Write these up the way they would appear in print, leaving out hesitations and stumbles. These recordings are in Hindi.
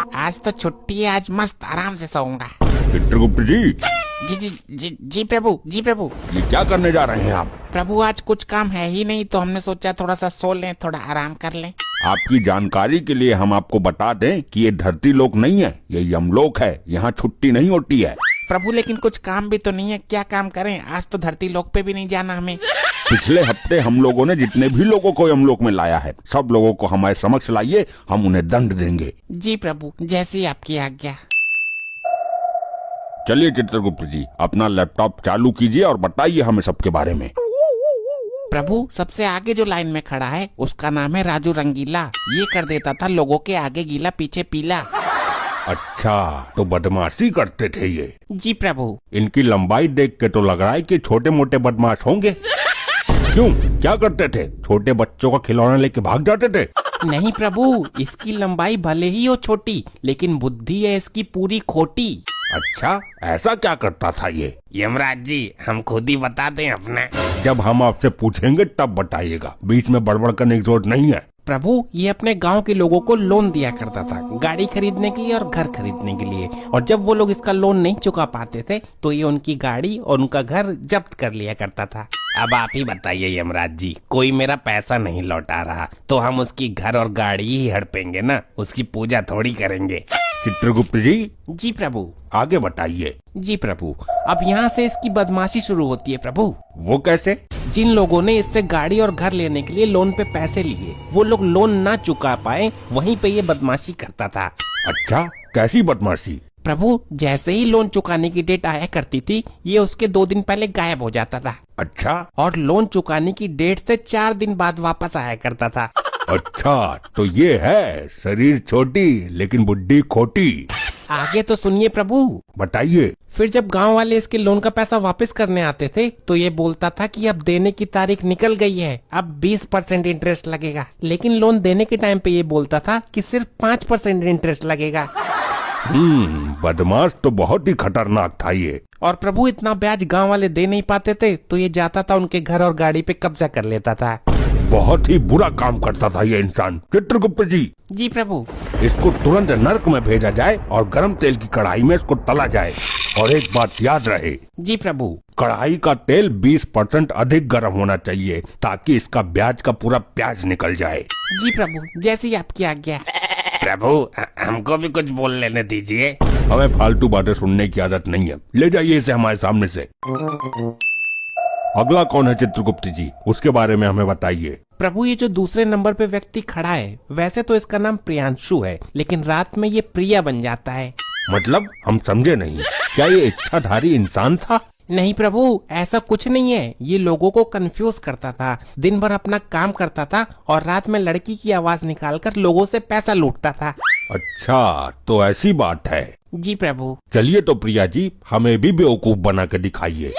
आज तो छुट्टी है, आज मस्त आराम से सोऊंगा। चित्रगुप्त जी, जी जी जी जी प्रभु, जी प्रभु। ये क्या करने जा रहे हैं आप? प्रभु आज कुछ काम है ही नहीं, तो हमने सोचा थोड़ा सा सो लें, थोड़ा आराम कर लें। आपकी जानकारी के लिए हम आपको बता दें कि ये धरती लोक नहीं है, ये यमलोक है। यहाँ छुट्टी नहीं होती है। प्रभु लेकिन कुछ काम भी तो नहीं है, क्या काम करें? आज तो धरती लोक पे भी नहीं जाना हमें। पिछले हफ्ते हम लोगों ने जितने भी लोगों को यमलोक में लाया है, सब लोगों को हमारे समक्ष लाइए, हम उन्हें दंड देंगे। जी प्रभु, जैसी आपकी आज्ञा। चलिए चित्रगुप्त जी, अपना लैपटॉप चालू कीजिए और बताइए हमें सबके बारे में। प्रभु सबसे आगे जो लाइन में खड़ा है उसका नाम है राजू रंगीला। ये कर देता था लोगों के आगे गीला पीछे पीला। अच्छा, तो बदमाशी करते थे ये? जी प्रभु। इनकी लंबाई देख के तो लग रहा है कि छोटे मोटे बदमाश होंगे। क्यों, क्या करते थे? छोटे बच्चों का खिलौना लेके भाग जाते थे? नहीं प्रभु, इसकी लंबाई भले ही हो छोटी, लेकिन बुद्धि है इसकी पूरी खोटी। अच्छा, ऐसा क्या करता था ये? यमराज जी हम खुद ही बता दें अपना। जब हम आपसे पूछेंगे तब बताइएगा, बीच में बड़बड़ करने की जरूरत नहीं है। प्रभु ये अपने गांव के लोगों को लोन दिया करता था, गाड़ी खरीदने के लिए और घर खरीदने के लिए, और जब वो लोग इसका लोन नहीं चुका पाते थे तो ये उनकी गाड़ी और उनका घर जब्त कर लिया करता था। अब आप ही बताइए यमराज जी, कोई मेरा पैसा नहीं लौटा रहा तो हम उसकी घर और गाड़ी ही हड़पेंगे ना, उसकी पूजा थोड़ी करेंगे। चित्रगुप्त जी। जी प्रभु। आगे बताइए। जी प्रभु, अब यहाँ से इसकी बदमाशी शुरू होती है प्रभु। वो कैसे? जिन लोगों ने इससे गाड़ी और घर लेने के लिए लोन पे पैसे लिए, वो लोग लोन ना चुका पाए, वहीं पे ये बदमाशी करता था। अच्छा, कैसी बदमाशी? प्रभु जैसे ही लोन चुकाने की डेट आया करती थी, ये उसके 2 दिन पहले गायब हो जाता था। अच्छा, और लोन चुकाने की डेट से 4 दिन बाद वापस आया करता था। अच्छा, तो ये है शरीर छोटी लेकिन बुद्धि खोटी। आगे तो सुनिए प्रभु। बताइए। फिर जब गांव वाले इसके लोन का पैसा वापस करने आते थे तो ये बोलता था कि अब देने की तारीख निकल गई है, अब 20% इंटरेस्ट लगेगा। लेकिन लोन देने के टाइम पे ये बोलता था कि सिर्फ 5% इंटरेस्ट लगेगा। बदमाश तो बहुत ही खतरनाक था ये। और प्रभु इतना ब्याज गांव वाले दे नहीं पाते थे तो ये जाता था उनके घर और गाड़ी पे कब्जा कर लेता था। बहुत ही बुरा काम करता था ये इंसान। चित्रगुप्त जी। जी प्रभु। इसको तुरंत नर्क में भेजा जाए और गरम तेल की कढ़ाई में इसको तला जाए। और एक बात याद रहे। जी प्रभु। कढ़ाई का तेल 20% अधिक गर्म होना चाहिए ताकि इसका ब्याज का पूरा प्याज निकल जाए। जी प्रभु, जैसी आपकी आज्ञा। प्रभु हमको भी कुछ बोल लेने दीजिए। हमें फालतू बातें सुनने की आदत नहीं है, ले जाइए इसे हमारे सामने से। अगला कौन है चित्रगुप्त जी, उसके बारे में हमें बताइए। प्रभु ये जो दूसरे नंबर पे व्यक्ति खड़ा है, वैसे तो इसका नाम प्रियांशु है, लेकिन रात में ये प्रिया बन जाता है। मतलब हम समझे नहीं, क्या ये इच्छाधारी इंसान था? नहीं प्रभु, ऐसा कुछ नहीं है। ये लोगों को कंफ्यूज करता था, दिन भर अपना काम करता था और रात में लड़की की आवाज निकालकर लोगों से पैसा लूटता था। अच्छा, तो ऐसी बात है। जी प्रभु। चलिए तो प्रिया जी, हमें भी बेवकूफ बना के दिखाइए।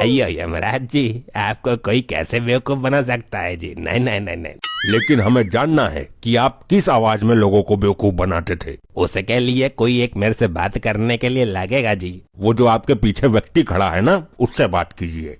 अयो यमराज जी, आपको कोई कैसे बेवकूफ बना सकता है जी? नहीं नहीं नहीं नहीं। लेकिन हमें जानना है कि आप किस आवाज में लोगों को बेवकूफ बनाते थे। उसके लिए कोई एक मेरे से बात करने के लिए लगेगा जी। वो जो आपके पीछे व्यक्ति खड़ा है ना, उससे बात कीजिए।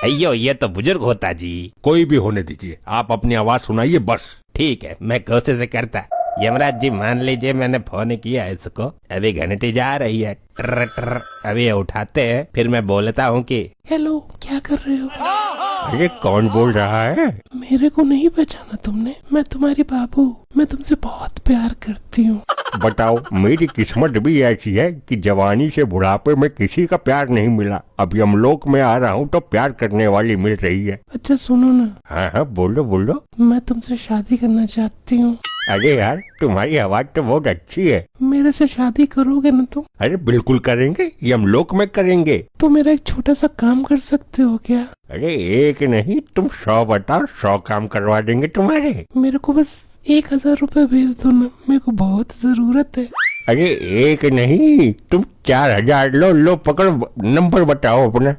अयो ये तो बुजुर्ग होता जी। कोई भी होने दीजिए, आप अपनी आवाज सुनाइए बस। ठीक है, मैं कोशिश करता। यमराज जी मान लीजिए मैंने फोन किया इसको, अभी घंटी जा रही है, ट्र ट्र, अभी उठाते हैं, फिर मैं बोलता हूँ कि हेलो, क्या कर रहे हो? ये कौन बोल रहा है? मेरे को नहीं पहचाना तुमने? मैं तुम्हारी बाबू, मैं तुमसे बहुत प्यार करती हूँ। बताओ, मेरी किस्मत भी ऐसी है कि जवानी से बुढ़ापे में किसी का प्यार नहीं मिला। अब यमलोक में आ रहा हूँ तो प्यार करने वाली मिल रही है। अच्छा सुनो ना। हाँ हाँ, बोलो बोलो। मैं तुमसे शादी करना चाहती हूँ। अरे यार, तुम्हारी आवाज तो बहुत अच्छी है। मेरे से शादी करोगे ना तुम? अरे बिल्कुल करेंगे, यमलोक में करेंगे। तो मेरा एक छोटा सा काम कर सकते हो क्या? अरे एक नहीं, तुम 100 बताओ, 100 काम करवा देंगे तुम्हारे। मेरे को बस 1000 रुपए भेज दो ना, मेरे को बहुत जरूरत है। अरे एक नहीं, तुम 4000 लो। लो पकड़ो, नंबर बताओ अपना।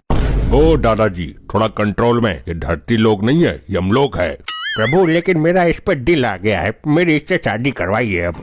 ओ दादाजी, थोड़ा कंट्रोल में, ये धरती लोक नहीं है, यमलोक है। प्रभु लेकिन मेरा इस पर दिल आ गया है, मेरी इससे शादी करवाइए अब।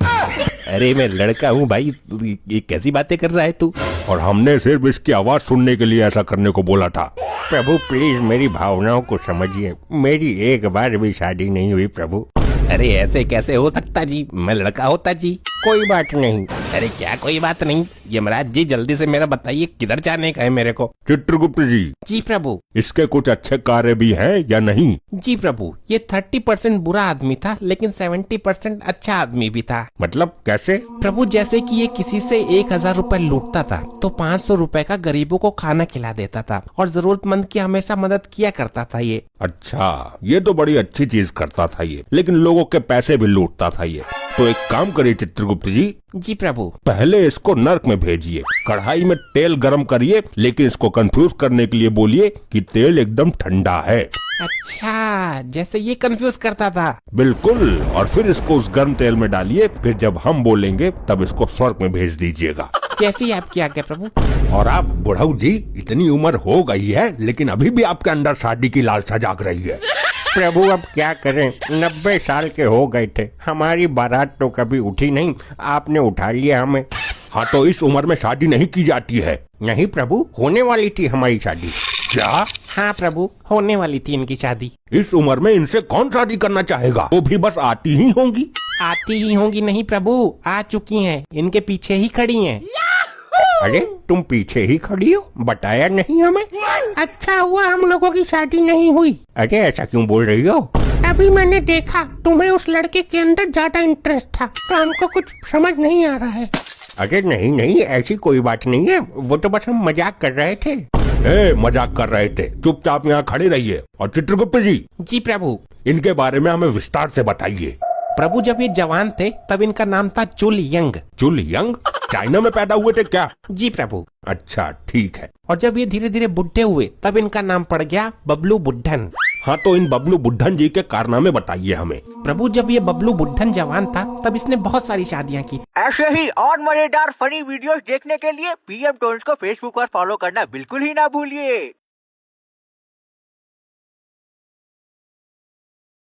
अरे मैं लड़का हूँ भाई, ये कैसी बातें कर रहा है तू? और हमने सिर्फ इसकी आवाज सुनने के लिए ऐसा करने को बोला था। प्रभु प्लीज मेरी भावनाओं को समझिए, मेरी एक बार भी शादी नहीं हुई प्रभु। अरे ऐसे कैसे हो सकता जी, मैं लड़का होता जी। कोई बात नहीं। अरे क्या कोई बात नहीं, यमराज जी जल्दी से मेरा बताइए किधर जाने का है मेरे को। चित्रगुप्त जी, जी प्रभु। इसके कुछ अच्छे कार्य भी हैं या नहीं? जी प्रभु, ये 30% बुरा आदमी था लेकिन 70% अच्छा आदमी भी था। मतलब कैसे? प्रभु जैसे कि ये किसी से 1000 रुपए लूटता था तो 500 रुपए का गरीबों को खाना खिला देता था और जरूरतमंद की हमेशा मदद किया करता था ये। अच्छा, ये तो बड़ी अच्छी चीज करता था ये, लेकिन लोगों के पैसे भी लूटता था ये। तो एक काम करिए चित्रगुप्त जी, जी प्रभु। पहले इसको नर्क में भेजिए, कढ़ाई में तेल गरम करिए, लेकिन इसको कंफ्यूज करने के लिए बोलिए कि तेल एकदम ठंडा है। अच्छा, जैसे ये कंफ्यूज करता था। बिल्कुल, और फिर इसको उस गर्म तेल में डालिए, फिर जब हम बोलेंगे तब इसको स्वर्ग में भेज दीजिएगा। जैसी आपकी आज्ञा प्रभु। और आप बुढ़ऊ जी, इतनी उम्र हो गई है लेकिन अभी भी आपके अंदर शादी की लालसा जाग रही है। प्रभु अब क्या करें, 90 साल के हो गए थे, हमारी बारात तो कभी उठी नहीं, आपने उठा लिया हमें। हाँ तो इस उम्र में शादी नहीं की जाती है। नहीं प्रभु, होने वाली थी हमारी शादी। क्या? हाँ प्रभु, होने वाली थी इनकी शादी। इस उम्र में इनसे कौन शादी करना चाहेगा? वो भी बस आती ही होंगी। आती ही होंगी नहीं प्रभु, आ चुकी हैं, इनके पीछे ही खड़ी हैं। अरे तुम पीछे ही खड़ी हो, बताया नहीं हमें। अच्छा हुआ हम लोगों की शादी नहीं हुई। अरे ऐसा क्यों बोल रही हो? अभी मैंने देखा तुम्हें उस लड़के के अंदर ज्यादा इंटरेस्ट था, तो हमको कुछ समझ नहीं आ रहा है। अरे नहीं नहीं, ऐसी कोई बात नहीं है, वो तो बस हम मजाक कर रहे थे। मजाक कर रहे थे, चुपचाप यहाँ खड़े रहिए। और चित्रगुप्त जी, जी प्रभु। इनके बारे में हमें विस्तार से बताइए। प्रभु जब ये जवान थे तब इनका नाम था चुल यंग। चुल यंग? चाइना में पैदा हुए थे क्या? जी प्रभु। अच्छा ठीक है। और जब ये धीरे धीरे बुढ़े हुए तब इनका नाम पड़ गया बबलू बुड्ढन। हाँ तो इन बबलू बुड्ढन जी के कारनामे बताइए हमें। प्रभु जब ये बबलू बुड्ढन जवान था तब इसने बहुत सारी शादियाँ की। ऐसे ही और मजेदार फनी वीडियोस देखने के लिए पीएम टोन्स को फेसबुक पर फॉलो करना बिल्कुल ही ना भूलिए।